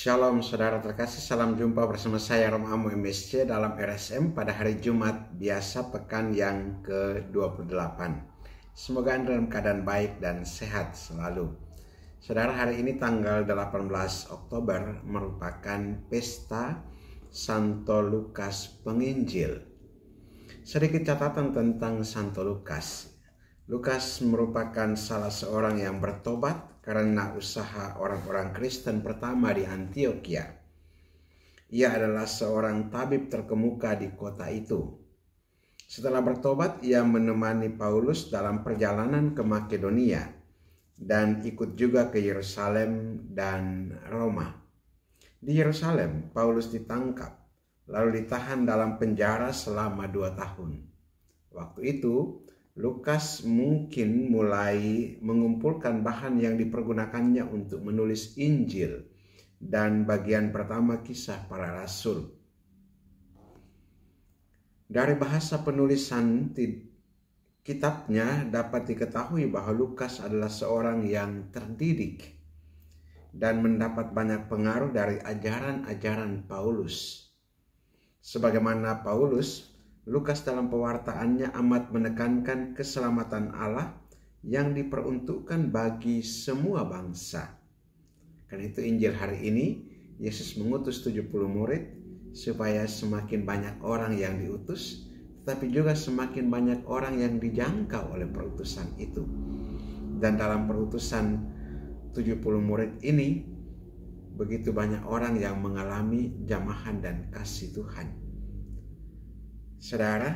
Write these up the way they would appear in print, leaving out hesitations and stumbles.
Shalom saudara terkasih, salam jumpa bersama saya Romamu MSC dalam RSM pada hari Jumat biasa pekan yang ke-28. Semoga Anda dalam keadaan baik dan sehat selalu. Saudara, hari ini tanggal 18 Oktober merupakan pesta Santo Lukas Penginjil. Sedikit catatan tentang Santo Lukas. Lukas merupakan salah seorang yang bertobat karena usaha orang-orang Kristen pertama di Antioquia. Ia adalah seorang tabib terkemuka di kota itu. Setelah bertobat, ia menemani Paulus dalam perjalanan ke Makedonia dan ikut juga ke Yerusalem dan Roma. Di Yerusalem, Paulus ditangkap, lalu ditahan dalam penjara selama 2 tahun. Waktu itu, Lukas mungkin mulai mengumpulkan bahan yang dipergunakannya untuk menulis Injil dan bagian pertama Kisah Para Rasul. Dari bahasa penulisan kitabnya dapat diketahui bahwa Lukas adalah seorang yang terdidik dan mendapat banyak pengaruh dari ajaran-ajaran Paulus. Sebagaimana Paulus, Lukas dalam pewartaannya amat menekankan keselamatan Allah yang diperuntukkan bagi semua bangsa. Karena itu Injil hari ini, Yesus mengutus 70 murid supaya semakin banyak orang yang diutus, tetapi juga semakin banyak orang yang dijangkau oleh perutusan itu. Dan dalam perutusan 70 murid ini, begitu banyak orang yang mengalami jamahan dan kasih Tuhan. Saudara,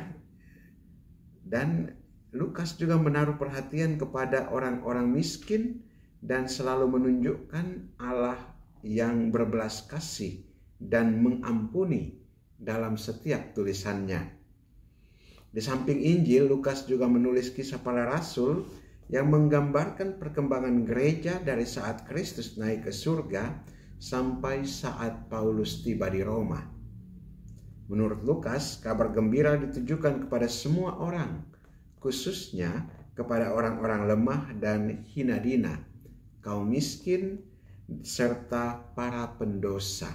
dan Lukas juga menaruh perhatian kepada orang-orang miskin dan selalu menunjukkan Allah yang berbelas kasih dan mengampuni dalam setiap tulisannya. Di samping Injil, Lukas juga menulis Kisah Para Rasul yang menggambarkan perkembangan gereja dari saat Kristus naik ke surga sampai saat Paulus tiba di Roma. Menurut Lukas, kabar gembira ditujukan kepada semua orang, khususnya kepada orang-orang lemah dan hina dina, kaum miskin, serta para pendosa.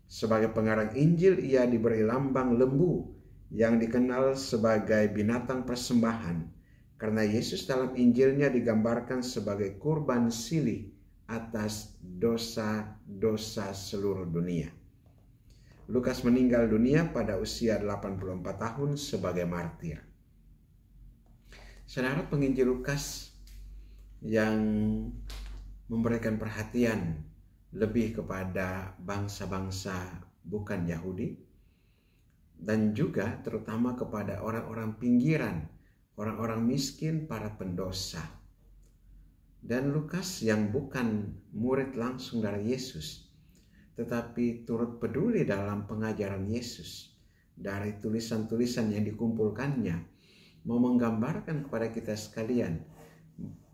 Sebagai pengarang Injil, ia diberi lambang lembu yang dikenal sebagai binatang persembahan, karena Yesus dalam Injilnya digambarkan sebagai kurban silih atas dosa-dosa seluruh dunia. Lukas meninggal dunia pada usia 84 tahun sebagai martir. Saudara, penginjil Lukas yang memberikan perhatian lebih kepada bangsa-bangsa bukan Yahudi dan juga terutama kepada orang-orang pinggiran, orang-orang miskin, para pendosa. Dan Lukas yang bukan murid langsung dari Yesus, tetapi turut peduli dalam pengajaran Yesus. Dari tulisan-tulisan yang dikumpulkannya, mau menggambarkan kepada kita sekalian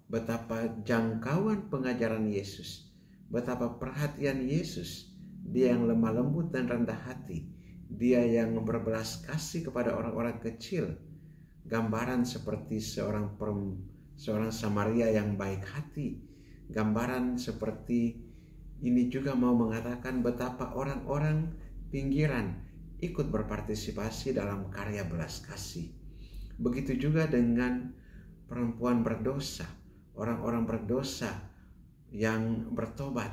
betapa jangkauan pengajaran Yesus, betapa perhatian Yesus, dia yang lemah lembut dan rendah hati, dia yang berbelas kasih kepada orang-orang kecil, gambaran seperti seorang Samaria yang baik hati, gambaran seperti ini juga mau mengatakan betapa orang-orang pinggiran ikut berpartisipasi dalam karya belas kasih. Begitu juga dengan perempuan berdosa, orang-orang berdosa yang bertobat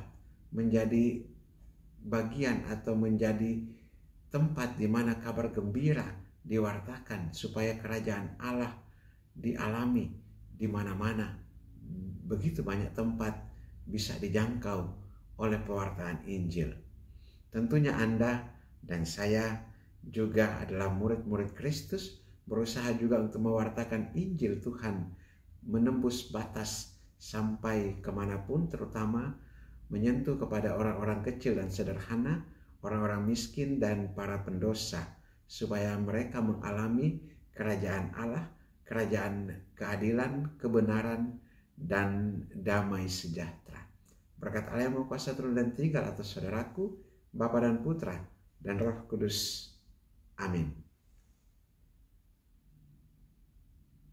menjadi bagian atau menjadi tempat di mana kabar gembira diwartakan supaya kerajaan Allah dialami di mana-mana. Begitu banyak tempat bisa dijangkau oleh pewartaan Injil. Tentunya Anda dan saya juga adalah murid-murid Kristus, berusaha juga untuk mewartakan Injil Tuhan, menembus batas sampai kemanapun, terutama menyentuh kepada orang-orang kecil dan sederhana, orang-orang miskin dan para pendosa, supaya mereka mengalami kerajaan Allah, kerajaan keadilan, kebenaran, dan damai sejahtera. Berkat Allah yang Maha Kuasa turun dan tinggal atas saudaraku, Bapa dan Putra, dan Roh Kudus. Amin.